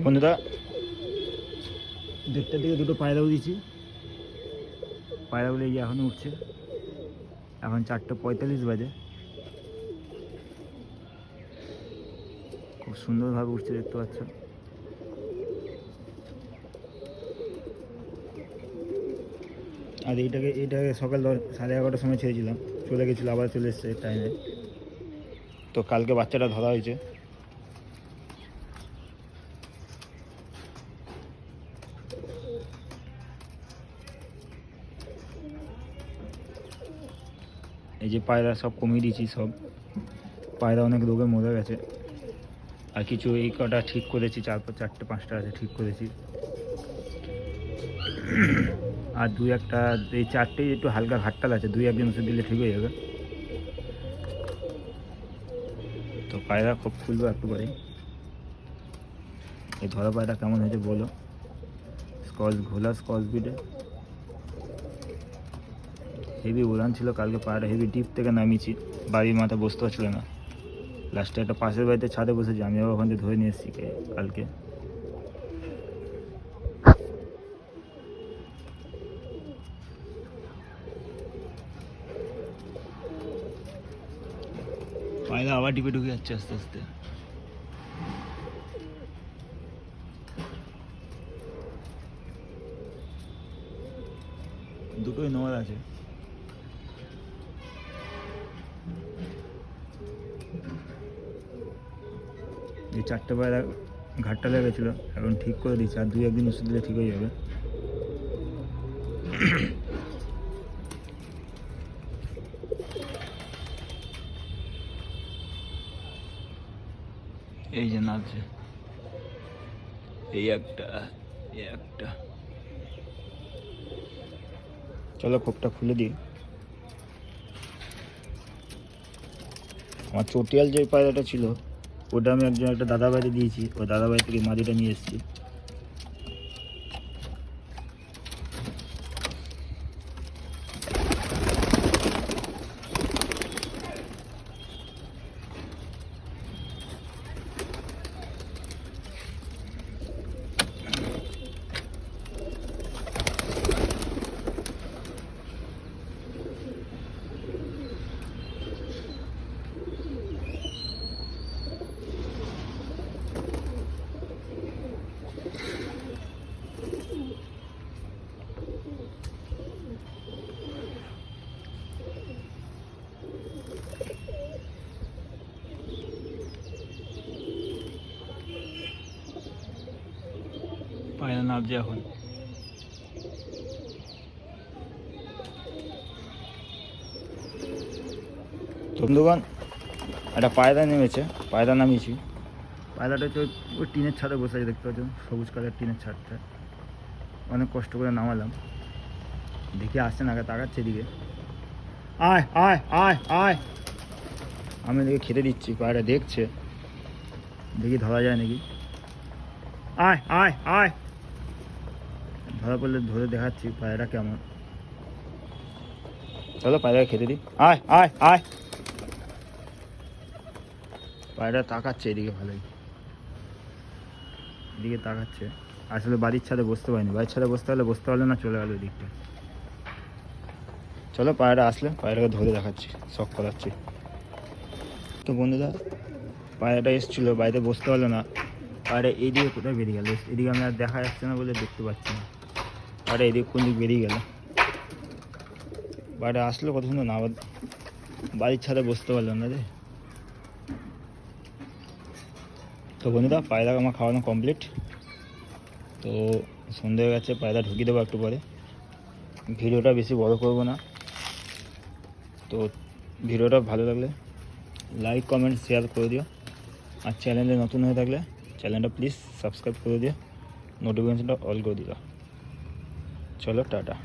বন্ধুরা, দেড়টার দিকে দুটো পায়রাও দিয়েছি। পায়রাগুলো এই এখন উঠছে। এখন 4:45 বাজে। খুব সুন্দরভাবে উঠছে, দেখতে পাচ্ছ। আর এইটাকে সকাল 11:30টার সময় ছেড়েছিলাম, চলে গেছিলো, আবার চলে এসছে টাইমে। তো কালকে বাচ্চাটা ধরা হয়েছে। এই যে পায়রা সব কমিয়ে দিয়েছি, সব পায়রা অনেক রোগে মরে গেছে। আর কিছু এই কটা ঠিক করেছি, 4-5টা আছে ঠিক করেছি। আর এই 4টেই একটু হালকা ঘাটতাল আছে, 2-1 দিন ওষুধ দিলে ঠিক হয়ে যাবে। তো পায়রা খুব খুলবো একটু করে। এই ধরা পায়রা কেমন হয়েছে বলো। ঘোলা স্কচ বিটে হেভি উড়ান ছিল কালকে। পায়রা হেভি ডিপ থেকে নামিয়েছি, বাড়ির মাথা বসতে পারছিল না। লাস্টে একটা পাশের বাড়িতে ছাদে বসেছি, আমি ওখান থেকে ধরে নিয়ে এসেছি কালকে। পায়রা আবার ডিপে ঢুকে যাচ্ছে আস্তে আস্তে। দুটোই নোয়ার আছে। এই 4টে পায়রা ঘাটটা লেগেছিল, এখন ঠিক করে দিচ্ছি। আর 2-1 দিন ওষুধ দিলে ঠিক হয়ে যাবে। এই যে নাচছে, এই একটা। চলো খোপটা খুলে দিই। আমার চটিয়াল যে পায়রাটা ছিল, ওটা আমি একটা দাদা বাড়ি দিয়েছি। ওই দাদা বাড়ি থেকে মাদিটা নিয়ে এসেছি। পায়রা নামছে এখন। বন্ধুগণ, একটা পায়রা নেমেছে, পায়রা নামিয়েছি। পায়রাটা হচ্ছে ওই টিনের ছাদে বসে আছে, দেখতে পাচ্ছ, সবুজ কালার টিনের ছাদটা। অনেক কষ্ট করে নামালাম, দেখি আসছে না, তাকাচ্ছে এদিকে। আয় আয় আয় আয়, আমি এদিকে খেতে দিচ্ছি, পায়রা দেখছে, দেখি ধরা যায় নাকি। আয় আয় আয়, ধরা পড়লে ধরে দেখাচ্ছি পায়রা কেমন। চলো পায়রা খেতে দিই। আয় আয় আয়, পায়রা তাকাচ্ছে এদিকে, ভালোই এদিকে তাকাচ্ছে। আসলে বাড়ির ছাদে বসতে পারিনি, বাড়ির ছাদে বসতে পারলে না, চলে গেলো ওদিকটা। চলো পায়রা আসলে পায়রাকে ধরে দেখাচ্ছি, শখ করাচ্ছি। তো বন্ধুরা, পায়রাটা এসেছিলো, বাড়িতে বসতে পারলো না। পায়রা এইদিকে কোথায় বেরিয়ে গেল, এদিকে আমি আর দেখা যাচ্ছে না বলে দেখতে পাচ্ছি না। পায়রা এদিকে কোন দিক বেরিয়ে গেল। পায়রা আসলো কত সুন্দর না, আবার বাড়ির ছাদে বসতে পারলো না রে। তো বন্ধুরা, পায়রা আমার খাওয়ানো কমপ্লিট। তো সন্ধ্যে হয়ে গেছে, পায়রা ঢুকিয়ে দেবো একটু পরে। ভিডিওটা বেশি বড় করব না। তো ভিডিওটা ভালো লাগলে লাইক কমেন্ট শেয়ার করে দিও। আর চ্যানেলে নতুন হয়ে থাকলে চ্যানেলটা প্লিজ সাবস্ক্রাইব করে দিও, নোটিফিকেশনটা অল করে দিও। চলো টাটা।